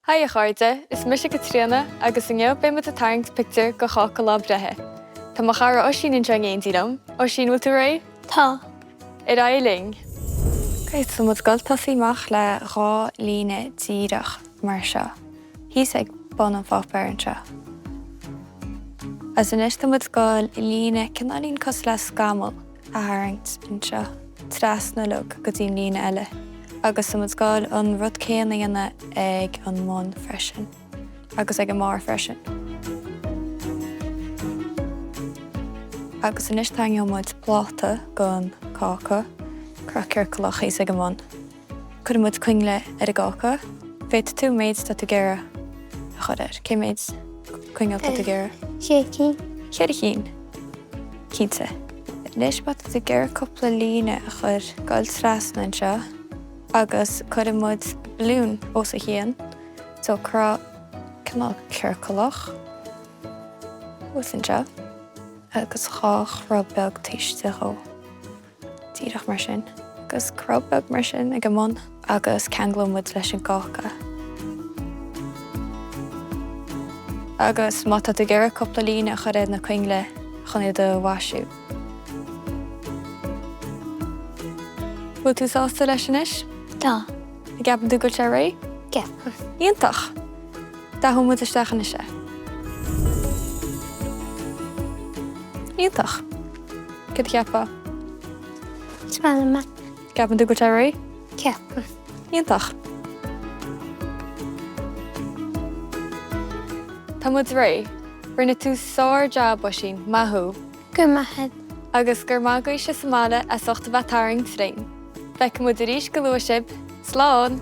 Hi a chairde, is Misha Katrina agus in be mit a tarring picture go Cáca4. Tá mo chara oshin in drangéin dídom, oshin wil tú ré? Tá. EALAÍNE. Great, so mud galtasí mach le rá líne dídach mar seo. Hís ag bon an fápérin seo. As in iste mud gáil líne cinálín cos le scamal a haringt in seo. Tras na lug go dtín líne eile. Agus mud gáil an rud céanna ag an món freisin. Agus ag an mar freisin. Agus in iste hangio mud pláta gon Cáca, Cúla4 is ag an món. Cud mud cuingle ar a gáca, féit tú méid dat tú gera a chodir. Cé méid cuingel dat tú gera? Chécín. Chéadicín. Cínte. Leis bat tú gera coppla líne a chur gáil trasna an seo, agus cud mud blún os a chéan, so crá canál Cúla4 os an seo, agus chách robbeg tíiste go. Díadach mar sin, agus crobbeg mar sin ag an món, agus ceanglam mud leis an Cáca. Agus má tá tú gera coppla líne a chuir na cuingle chun do bhaisiú. Bhfuil tú sásta leis inis? Tá. I gapan tú go sé ré? Ceapan. Íontach. Tá thu mud isteach inise. Íontach. Cad ceapa? Smalma. Gapan tú go sé ré? Ceapan. Íontach. Tá mud ré, rinne tú sár job sin mathú, Gumahad. agus gur mágaí se samála a sochta bheith tarraing tring. Feic mud a rís go luaisib, slán!